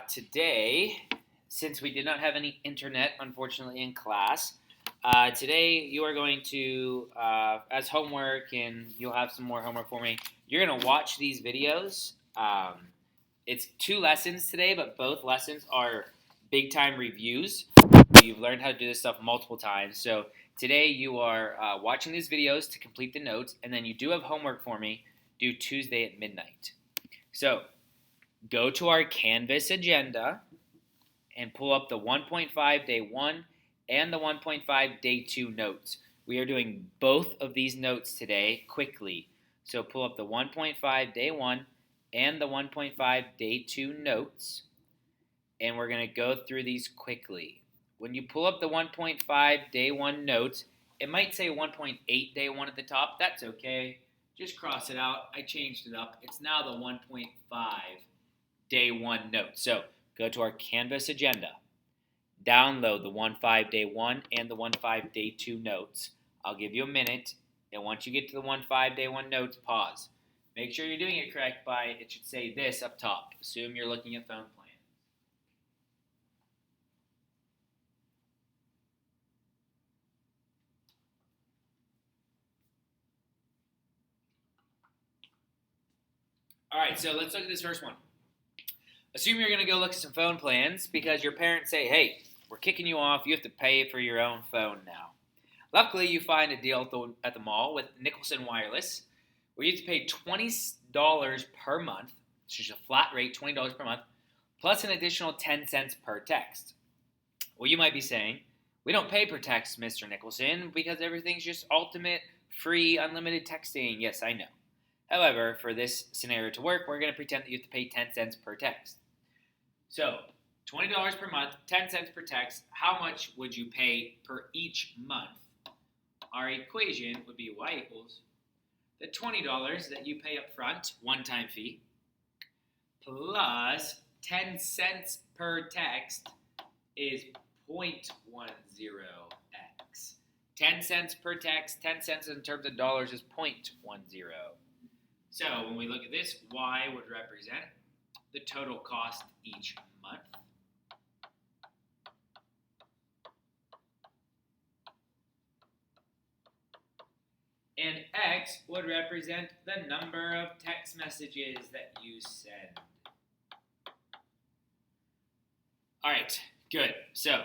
Today, since we did not have any internet, unfortunately, in class, today you are going to, as homework, and you'll have some more homework for me, you're going to watch these videos. It's 2 lessons today, but both lessons are big time reviews. You've learned how to do this stuff multiple times. So today you are watching these videos to complete the notes, and then you do have homework for me due Tuesday at midnight. So go to our Canvas agenda and pull up the 1.5 day 1 and the 1.5 day 2 notes. We are doing both of these notes today quickly. So pull up the 1.5 day 1 and the 1.5 day 2 notes, and we're going to go through these quickly. When you pull up the 1.5 day 1 notes, it might say 1.8 day 1 at the top. That's okay. Just cross it out. I changed it up. It's now the 1.5 day 1 note. So go to our Canvas agenda. Download the 1.5 day 1 and the 1.5 day 2 notes. I'll give you a minute, and once you get to the 1.5 day 1 notes, pause. Make sure you're doing it correct by, it should say this up top. Assume you're looking at phone plan. All right, so let's look at this first one. Assume you're going to go look at some phone plans because your parents say, hey, we're kicking you off. You have to pay for your own phone now. Luckily, you find a deal at the mall with Nicholson Wireless where you have to pay $20 per month, which is a flat rate, $20 per month, plus an additional 10 cents per text. Well, you might be saying, we don't pay per text, Mr. Nicholson, because everything's just ultimate, free, unlimited texting. Yes, I know. However, for this scenario to work, we're going to pretend that you have to pay 10 cents per text. So, $20 per month, 10 cents per text. How much would you pay per each month? Our equation would be y equals the $20 that you pay up front, one-time fee, plus 10 cents per text is 0.10x. 10 cents per text, 10 cents in terms of dollars is 0.10. So when we look at this, y would represent the total cost each month. And x would represent the number of text messages that you send. All right, good. So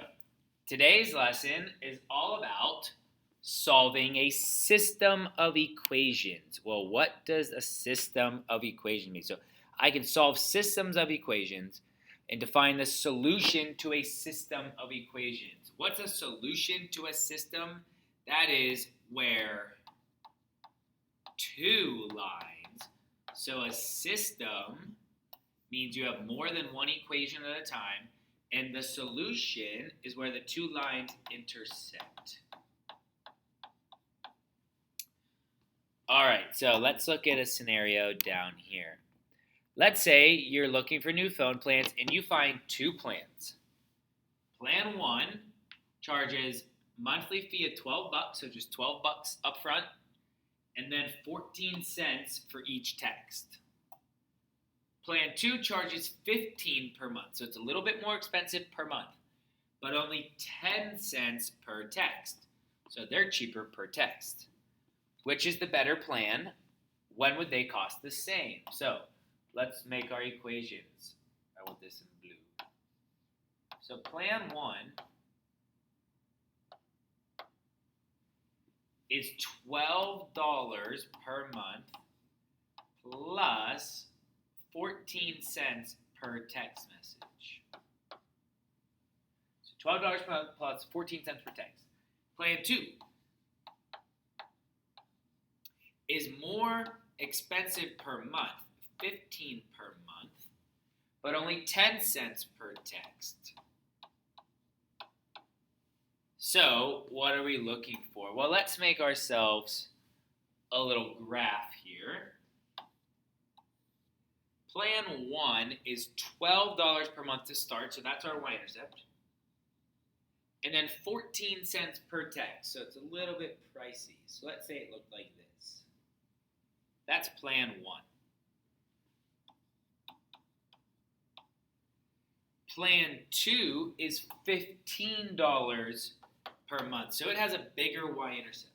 today's lesson is all about solving a system of equations. Well, what does a system of equations mean? So I can solve systems of equations and define the solution to a system of equations. What's a solution to a system? That is where 2 lines. So a system means you have more than one equation at a time, and the solution is where the 2 lines intersect. All right, so let's look at a scenario down here. Let's say you're looking for new phone plans and you find 2 plans. Plan 1 charges monthly fee of $12, so just $12 up front, and then 14 cents for each text. Plan 2 charges $15 per month, so it's a little bit more expensive per month, but only 10 cents per text, so they're cheaper per text. Which is the better plan? When would they cost the same? So let's make our equations. I want this in blue. So plan 1 is $12 per month plus 14 cents per text message. So $12 per month plus 14 cents per text. Plan 2 is more expensive per month, 15 per month, but only 10 cents per text. So what are we looking for? Well, let's make ourselves a little graph here. Plan 1 is $12 per month to start, so that's our y-intercept. And then 14 cents per text, so it's a little bit pricey. So let's say it looked like this. That's plan 1. Plan 2 is $15 per month. So it has a bigger y-intercept.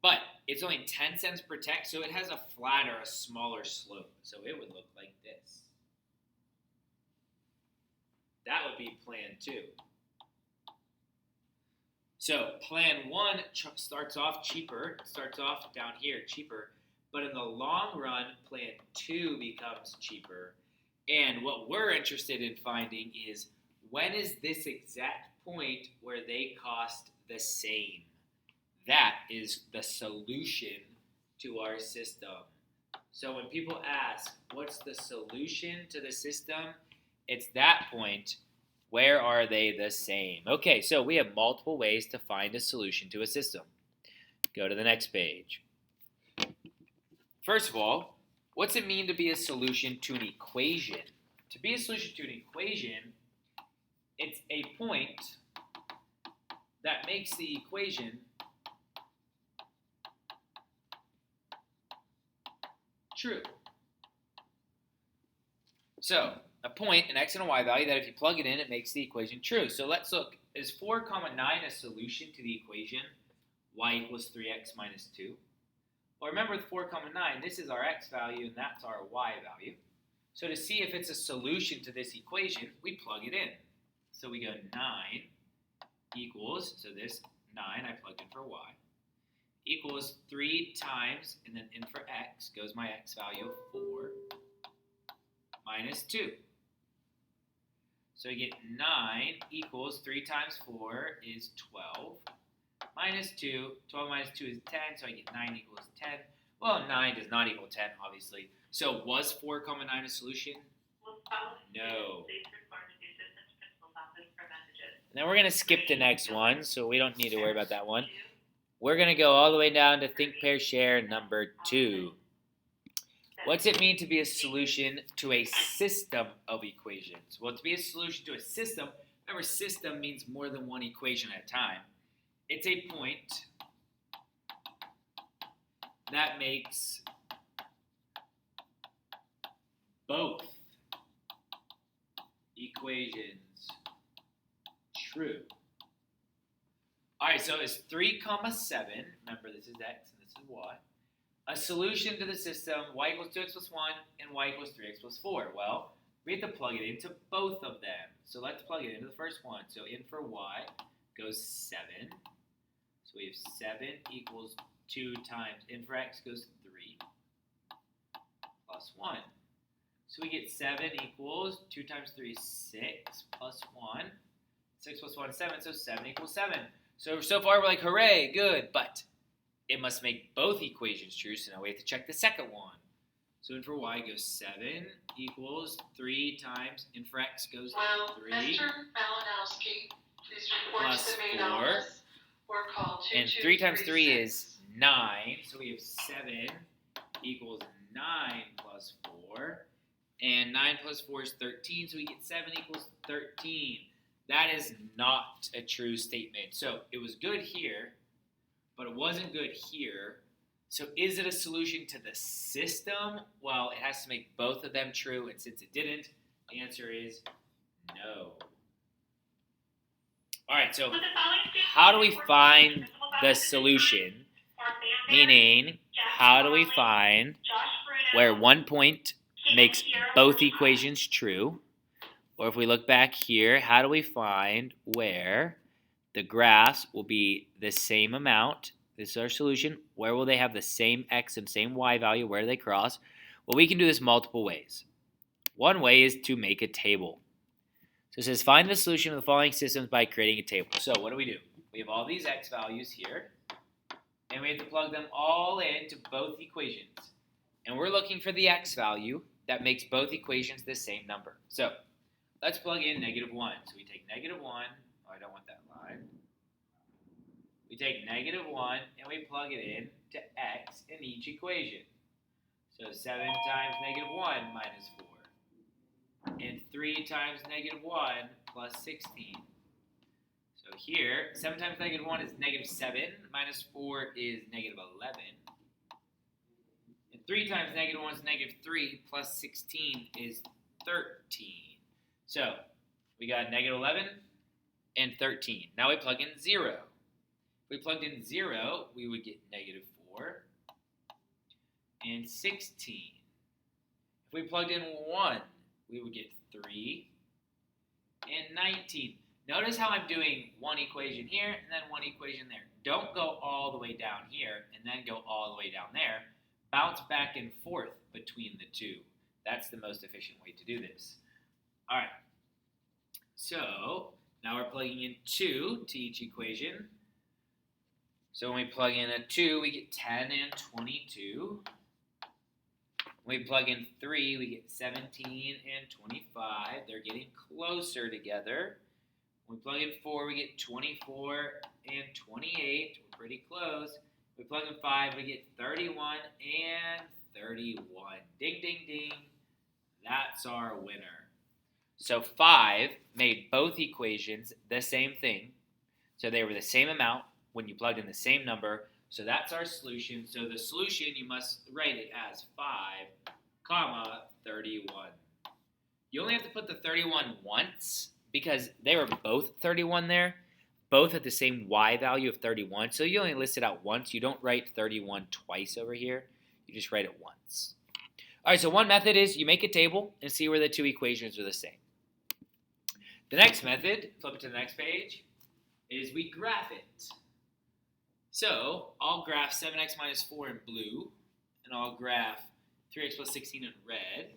But it's only 10 cents per text, so it has a flatter, a smaller slope. So it would look like this. That would be Plan 2. So Plan 1 starts off cheaper, starts off down here cheaper, but in the long run, Plan 2 becomes cheaper. And what we're interested in finding is when is this exact point where they cost the same? That is the solution to our system. So when people ask, what's the solution to the system? It's that point. Where are they the same? Okay, so we have multiple ways to find a solution to a system. Go to the next page. First of all, what's it mean to be a solution to an equation? To be a solution to an equation, it's a point that makes the equation true. So, a point, an x and a y value, that if you plug it in, it makes the equation true. So let's look. Is 4, 9 a solution to the equation y equals 3x minus 2? Well, remember with 4, 9, this is our x value and that's our y value. So to see if it's a solution to this equation, we plug it in. So we go 9 equals, so this 9 I plugged in for y, equals 3 times, and then in for x, goes my x value of 4, minus 2. So we get 9 equals 3 times 4 is 12, minus 2. 12 minus 2 is 10, so I get 9 equals 10. Well, 9 does not equal 10, obviously. So was 4, 9 a solution? No. Now we're going to skip the next one, so we don't need to worry about that one. We're going to go all the way down to think, pair, share number 2. What's it mean to be a solution to a system of equations? Well, to be a solution to a system, remember system means more than one equation at a time. It's a point that makes both equations true. All right, so it's 3, 7. Remember, this is x and this is y. A solution to the system, y equals 2x plus 1 and y equals 3x plus 4. Well, we have to plug it into both of them. So let's plug it into the first one. So in for y goes 7. So we have 7 equals 2 times in for x goes 3 plus 1. So we get 7 equals 2 times 3 is 6 plus 1. 6 plus 1 is 7, so 7 equals 7. So far we're like, hooray, good, but it must make both equations true, so now we have to check the second one. So in for y goes 7 equals 3 times in for x goes 3 Mr. Malinowski, please report plus to the main 4. office or call 2236. And 3 times 3 is 9, so we have 7 equals 9 plus 4. And 9 plus 4 is 13, so we get 7 equals 13. That is not a true statement. So it was good here, but it wasn't good here. So is it a solution to the system? Well, it has to make both of them true, and since it didn't, the answer is no. All right, so how do we find the solution? Meaning, how do we find where one point makes both equations true? Or if we look back here, how do we find where the graphs will be the same amount? This is our solution. Where will they have the same x and same y value? Where do they cross? Well, we can do this multiple ways. One way is to make a table. So it says find the solution of the following systems by creating a table. So what do? We have all these x values here, and we have to plug them all into both equations. And we're looking for the x value that makes both equations the same number. So let's plug in -1. So we take -1. Oh, I don't want that line. We take -1 and we plug it in to x in each equation. So 7 times -1 minus 4. And 3 times -1 plus 16. So here, 7 times -1 is -7. Minus 4 is -11. And 3 times -1 is -3. Plus 16 is 13. So we got negative 11 and 13. Now we plug in 0. If we plugged in 0, we would get negative 4 and 16. If we plugged in 1, we would get 3 and 19. Notice how I'm doing one equation here and then one equation there. Don't go all the way down here and then go all the way down there. Bounce back and forth between the two. That's the most efficient way to do this. All right. So now we're plugging in 2 to each equation. So when we plug in a 2, we get 10 and 22. When we plug in 3, we get 17 and 25. They're getting closer together. When we plug in 4, we get 24 and 28. We're pretty close. We plug in 5, we get 31 and 31. Ding, ding, ding. That's our winner. So 5 made both equations the same thing. So they were the same amount when you plugged in the same number. So that's our solution. So the solution, you must write it as 5, comma, 31. You only have to put the 31 once because they were both 31 there, both at the same y value of 31. So you only list it out once. You don't write 31 twice over here. You just write it once. All right, so one method is you make a table and see where the two equations are the same. The next method, flip it to the next page, is we graph it. So I'll graph 7x minus 4 in blue, and I'll graph 3x plus 16 in red.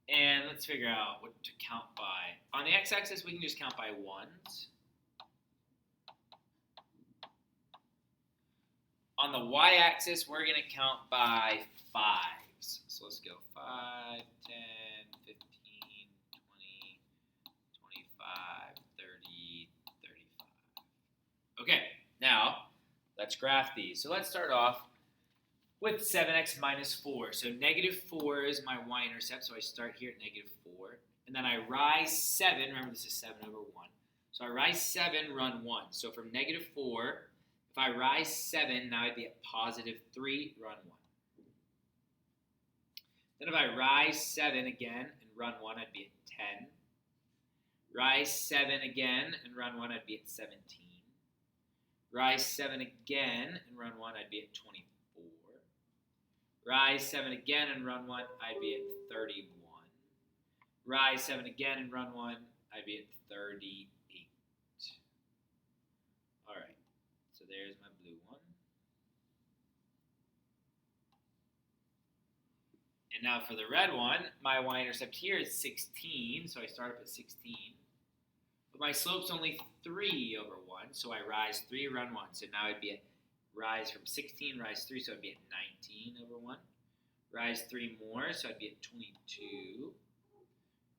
And let's figure out what to count by. On the x-axis, we can just count by ones. On the y-axis, we're going to count by fives. So let's go 5, 10, 15, 20, 25, 30, 35. Okay, now let's graph these. So let's start off with 7x minus 4. So negative 4 is my y-intercept, so I start here at negative 4. And then I rise 7. Remember, this is 7 over 1. So I rise 7, run 1. So from negative 4, if I rise 7, now I'd be at positive 3, run 1. Then if I rise 7 again and run 1, I'd be at 10. Rise 7 again and run 1, I'd be at 17. Rise 7 again and run 1, I'd be at 24. Rise 7 again and run 1, I'd be at 31. Rise 7 again and run 1, I'd be at 38. All right, so there's my blue one. And now for the red one, my y-intercept here is 16, so I start up at 16. But my slope's only 3 over 1, so I rise 3, run 1. So now I'd be at rise from 16, rise 3, so I'd be at 19 over 1. Rise 3 more, so I'd be at 22.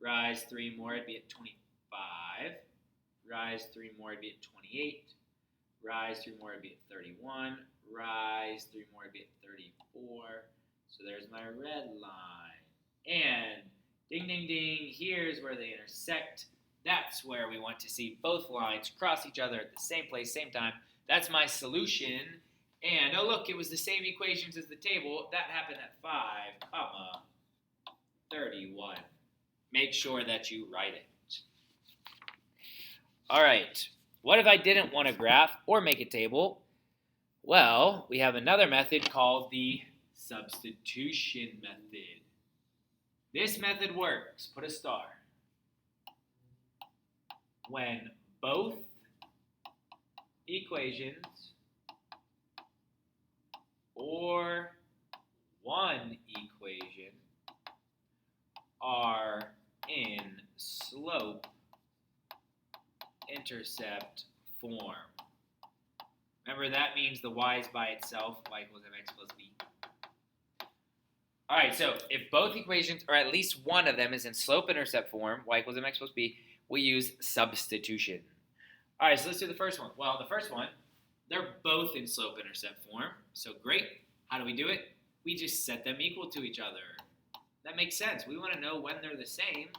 Rise 3 more, I'd be at 25. Rise 3 more, I'd be at 28. Rise 3 more, I'd be at 31. Rise 3 more, I'd be at 34. So there's my red line. And ding, ding, ding, here's where they intersect. That's where we want to see both lines cross each other at the same place, same time. That's my solution. And, oh, look, it was the same equations as the table. That happened at 5, comma, 31. Make sure that you write it. All right. What if I didn't want to graph or make a table? Well, we have another method called the substitution method. This method works. Put a star. When both equations or one equation are in slope intercept form. Remember, that means the y is by itself, y equals mx plus b. All right, so if both equations, or at least one of them, is in slope intercept form, y equals mx plus b, we use substitution. All right, so let's do the first one. Well, the first one, they're both in slope intercept form, so great. How do we do it? We just set them equal to each other. That makes sense. We want to know when they're the same,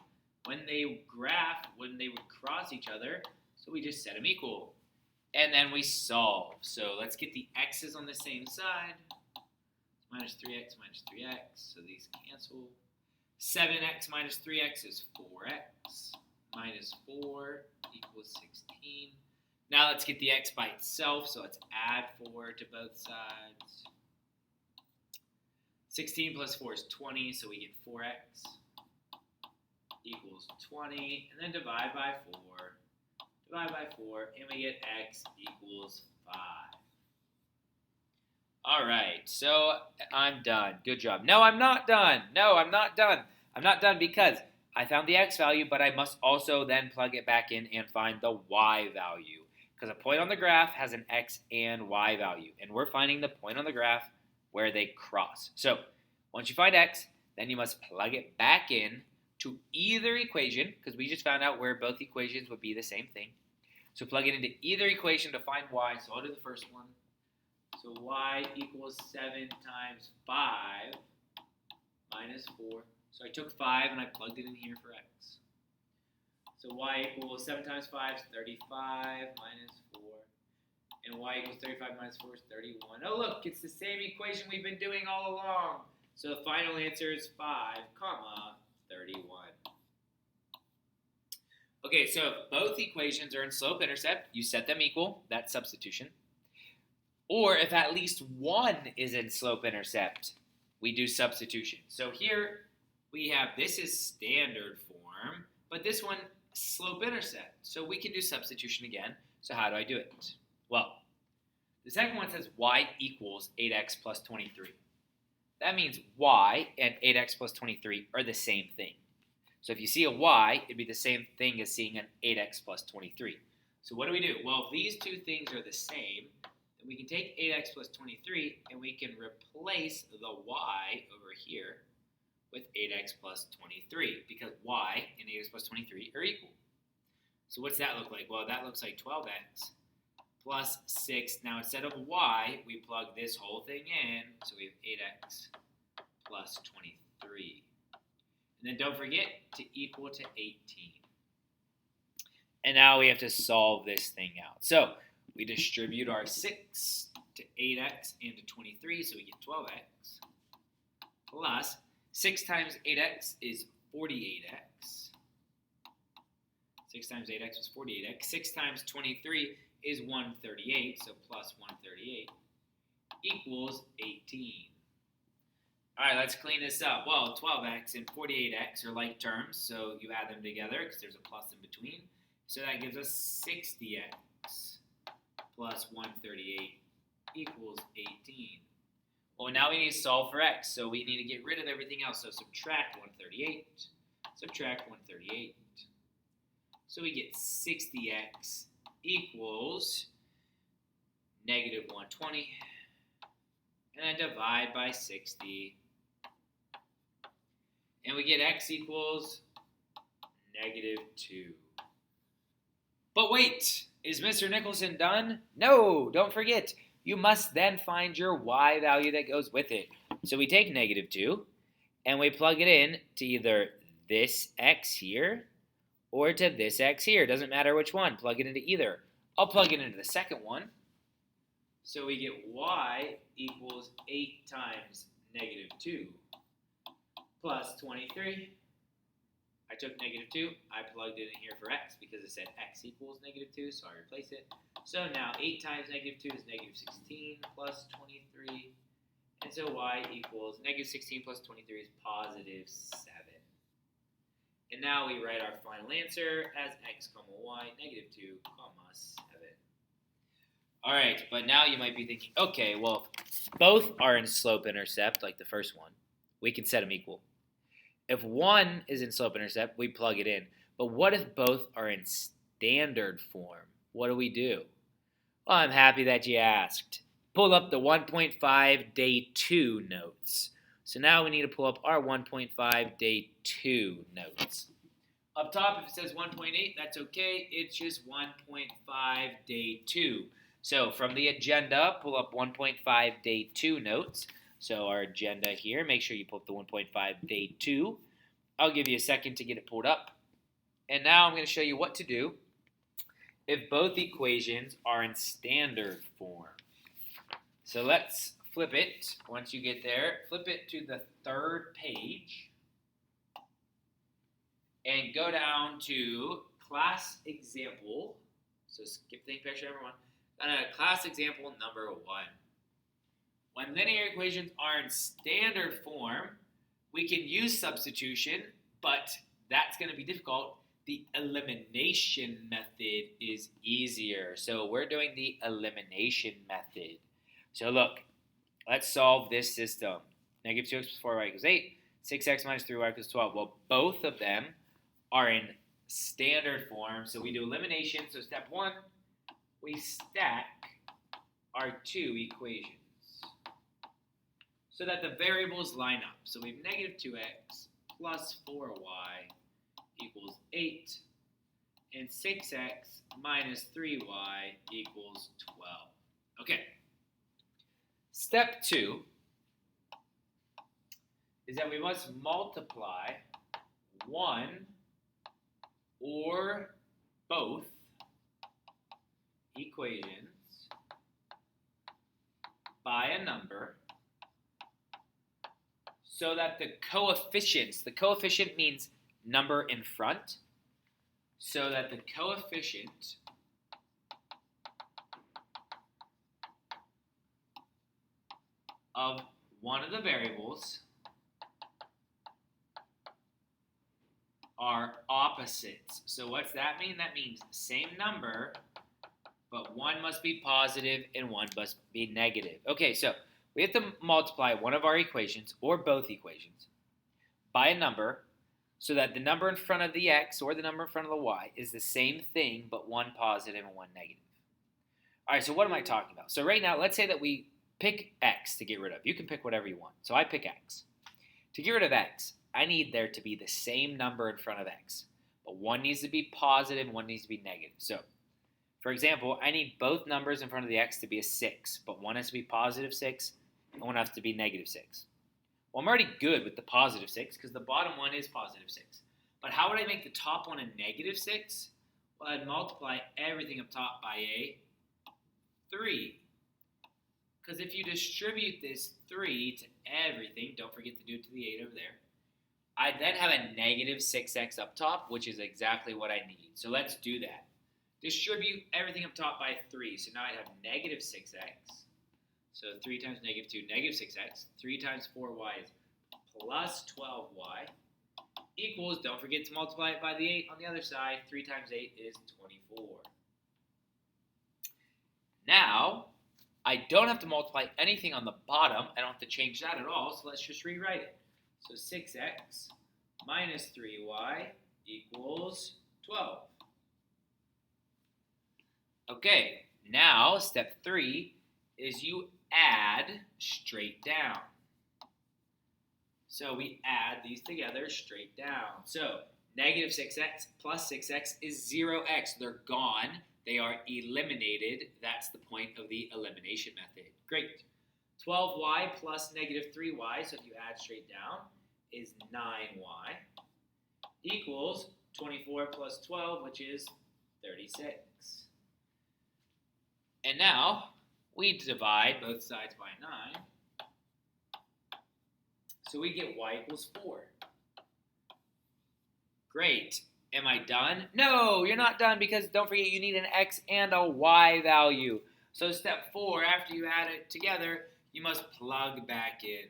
when they graph, when they would cross each other, so we just set them equal. And then we solve. So let's get the x's on the same side. Minus 3x, so these cancel. 7x minus 3x is 4x. Minus 4 equals 16. Now let's get the x by itself, so let's add 4 to both sides. 16 plus 4 is 20, so we get 4x equals 20, and then divide by 4. Divide by 4, and we get x equals 5. All right, so I'm done. Good job. No, I'm not done. No, I'm not done. I'm not done because I found the x value, but I must also then plug it back in and find the y value. Because a point on the graph has an x and y value, and we're finding the point on the graph where they cross. So once you find x, then you must plug it back in to either equation, because we just found out where both equations would be the same thing. So plug it into either equation to find y. So I'll do the first one. So y equals 7 times 5 minus 4. So I took 5 and I plugged it in here for x. So y equals 7 times 5 is 35 minus 4. And y equals 35 minus 4 is 31. Oh, look, it's the same equation we've been doing all along. So the final answer is 5, 31. Okay, so if both equations are in slope-intercept, you set them equal. That's substitution. Or if at least one is in slope-intercept, we do substitution. So here we have, this is standard form, but this one, slope-intercept. So we can do substitution again. So how do I do it? Well, the second one says y equals 8x plus 23. That means y and 8x plus 23 are the same thing. So if you see a y, it'd be the same thing as seeing an 8x plus 23. So what do we do? Well, if these two things are the same, then we can take 8x plus 23 and we can replace the y over here with 8x plus 23 because y and 8x plus 23 are equal. So what's that look like? Well, that looks like 12x plus 6. Now instead of y, we plug this whole thing in, so we have 8x plus 23. And then don't forget to equal to 18. And now we have to solve this thing out. So we distribute our 6 to 8x and to 23, so we get 12x plus 6 times 8x is 48x. 6 times 8x is 48x. 6 times 23 is 138, so plus 138 equals 18. All right, let's clean this up. Well, 12x and 48x are like terms, so you add them together because there's a plus in between. So that gives us 60x plus 138 equals 18. Well, now we need to solve for x, so we need to get rid of everything else. So subtract 138, subtract 138. So we get 60x equals negative 120, and then divide by 60. And we get x equals negative 2. But wait, is Mr. Nicholson done? No, don't forget. You must then find your y value that goes with it. So we take negative 2, and we plug it in to either this x here or to this x here. Doesn't matter which one. Plug it into either. I'll plug it into the second one. So we get y equals 8 times negative 2 plus 23. I took negative 2. I plugged it in here for x because it said x equals negative 2, so I replace it. So now 8 times negative 2 is negative 16 plus 23. And so y equals negative 16 plus 23 is positive 7. And now we write our final answer as x comma y, negative 2 comma 7. All right, but now you might be thinking, okay, well, if both are in slope-intercept, like the first one, we can set them equal. If one is in slope-intercept, we plug it in. But what if both are in standard form? What do we do? Well, I'm happy that you asked. Pull up the 1.5 day 2 notes. So now we need to pull up our 1.5 day 2 notes. Up top, if it says 1.8, that's okay. It's just 1.5 day 2. So from the agenda, pull up 1.5 day 2 notes. So our agenda here, make sure you pull up the 1.5 day 2. I'll give you a second to get it pulled up. And now I'm going to show you what to do if both equations are in standard form. So let's flip it. Once you get there, flip it to the third page. and go down to class example. So skip the picture, everyone. Class example number 1. When linear equations are in standard form, we can use substitution, but that's going to be difficult. The elimination method is easier. So we're doing the elimination method. So look, let's solve this system. Negative 2x plus 4y equals 8. 6x minus 3y equals 12. Well, both of them are in standard form. So we do elimination. So step 1, we stack our 2 equations so that the variables line up. So we have negative 2x plus 4y equals 8, and 6x minus 3y equals 12. Okay. Step 2 is that we must multiply one or both equations by a number so that the coefficient means number in front, so that the coefficient of one of the variables are opposites. So what's that mean? That means same number, but one must be positive and one must be negative. Okay, so we have to multiply one of our equations, or both equations, by a number so that the number in front of the x or the number in front of the y is the same thing, but one positive and one negative. All right, so what am I talking about? So right now, let's say that we pick x to get rid of. You can pick whatever you want. So I pick x. To get rid of x, I need there to be the same number in front of x, but one needs to be positive and one needs to be negative. So, for example, I need both numbers in front of the x to be a 6, but one has to be positive 6 and one has to be negative 6. Well, I'm already good with the positive 6 because the bottom one is positive 6. But how would I make the top one a negative 6? Well, I'd multiply everything up top by a 3. Because if you distribute this 3 to everything, don't forget to do it to the 8 over there, I then have a negative 6x up top, which is exactly what I need. So let's do that. Distribute everything up top by 3. So now I have negative 6x. So 3 times negative 2, negative 6x. 3 times 4y is plus 12y equals, don't forget to multiply it by the 8 on the other side. 3 times 8 is 24. Now, I don't have to multiply anything on the bottom. I don't have to change that at all, so let's just rewrite it. So 6x minus 3y equals 12. Okay, now step 3 is you add straight down. So we add these together straight down. So negative 6x plus 6x is 0x. They're gone. They are eliminated. That's the point of the elimination method. Great. 12y plus negative 3y, so if you add straight down, is 9y equals 24 plus 12, which is 36. And now we divide both sides by 9. So we get y equals 4. Great. Am I done? No, you're not done because don't forget you need an x and a y value. So step 4, after you add it together, you must plug back in.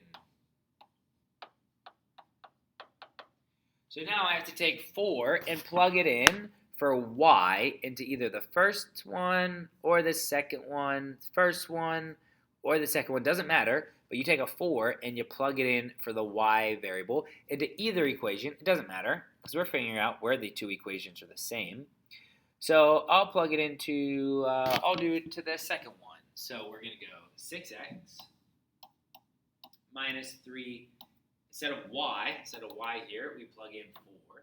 So now I have to take 4 and plug it in for y into either the first one or the second one, first one or the second one, doesn't matter, but you take a 4 and you plug it in for the y variable into either equation. It doesn't matter because we're figuring out where the two equations are the same. So I'll plug it into, I'll do it to the second one. So we're going to go 6x minus 3, instead of y here, we plug in 4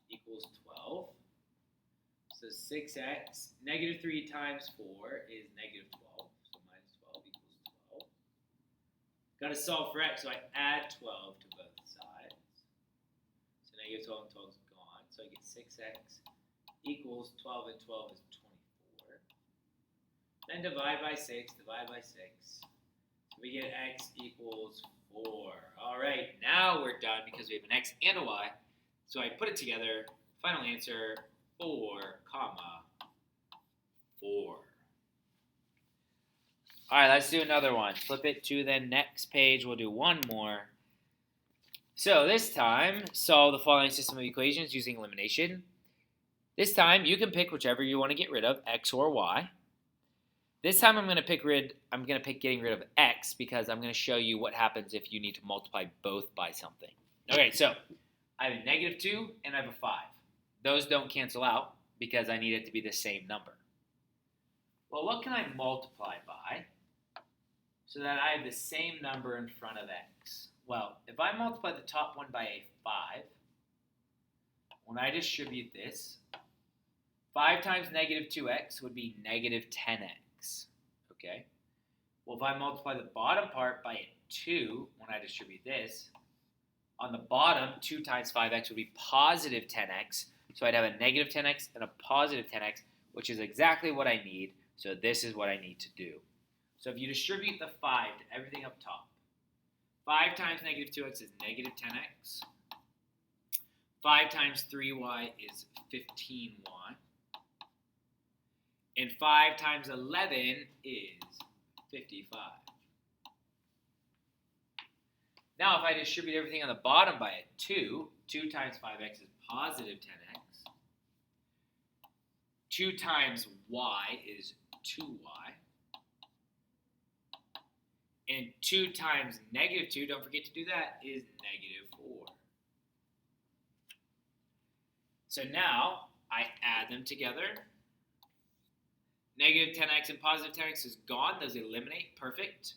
equals 12. So 6x, negative 3 times 4 is negative 12. So minus 12 equals 12. Got to solve for x, so I add 12 to both sides. So negative 12 and 12 is gone. So I get 6x equals 12 and 12 is 24. Then divide by 6, divide by 6. So we get x equals 4. All right, now we're done because we have an x and a y. So I put it together. Final answer, 4, comma, 4. All right, let's do another one. Flip it to the next page. We'll do one more. So this time, solve the following system of equations using elimination. This time, you can pick whichever you want to get rid of, x or y. This time, I'm going to pick getting rid of x because I'm going to show you what happens if you need to multiply both by something. Okay, so I have a -2 and I have a 5. Those don't cancel out because I need it to be the same number. Well, what can I multiply by so that I have the same number in front of x? Well, if I multiply the top one by a 5, when I distribute this, 5 times -2x would be -10x. Okay? Well, if I multiply the bottom part by a 2, when I distribute this, on the bottom, 2 times 5x would be positive 10x. So I'd have a negative 10x and a positive 10x, which is exactly what I need. So this is what I need to do. So if you distribute the 5 to everything up top, 5 times -2x is -10x. 5 times 3y is 15y. And 5 times 11 is 55. Now if I distribute everything on the bottom by a 2, 2 times 5x is positive 10x. 2 times y is 2y. And 2 times -2, don't forget to do that, is -4. So now I add them together. Negative 10x and positive 10x is gone. Those eliminate. Perfect.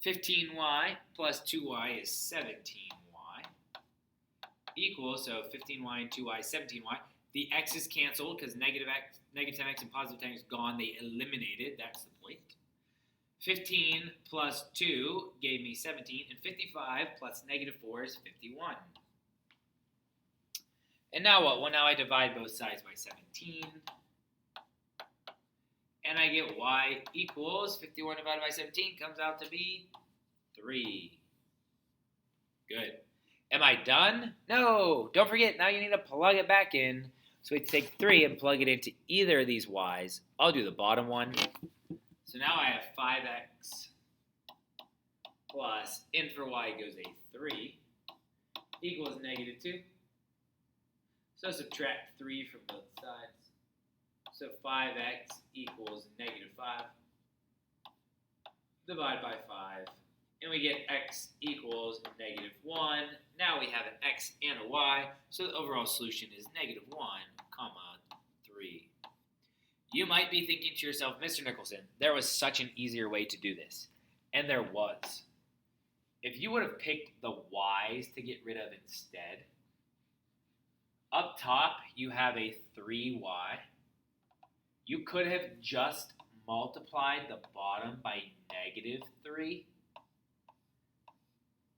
15y plus 2y is 17y. Equals, so 15y and 2y is 17y. The x is canceled because negative 10x and positive 10x is gone. They eliminated. That's the point. 15 plus 2 gave me 17, and 55 plus -4 is 51. And now what? Well, now I divide both sides by 17. And I get y equals 51 divided by 17 comes out to be 3. Good. Am I done? No. Don't forget, now you need to plug it back in. So we take 3 and plug it into either of these y's. I'll do the bottom one. So now I have 5x plus in for y goes a 3 equals -2. So subtract 3 from both sides. So 5x equals -5. Divide by 5. And we get x equals -1. Now we have an x and a y. So the overall solution is -1, 3. You might be thinking to yourself, Mr. Nicholson, there was such an easier way to do this. And there was. If you would have picked the y's to get rid of instead, up top you have a 3y. You could have just multiplied the bottom by -3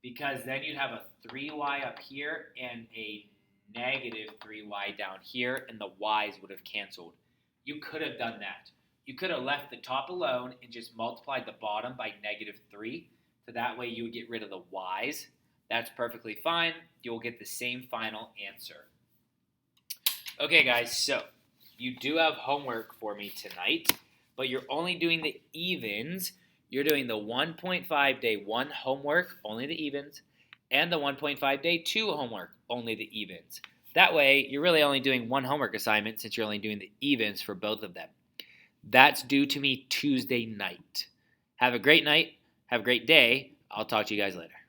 because then you'd have a 3y up here and a -3y down here, and the y's would have canceled. You could have done that. You could have left the top alone and just multiplied the bottom by -3, so that way you would get rid of the y's. That's perfectly fine. You'll get the same final answer. Okay, guys, so you do have homework for me tonight, but you're only doing the evens. You're doing the 1.5 day 1 homework, only the evens, and the 1.5 day 2 homework, only the evens. That way, you're really only doing 1 homework assignment since you're only doing the evens for both of them. That's due to me Tuesday night. Have a great night. Have a great day. I'll talk to you guys later.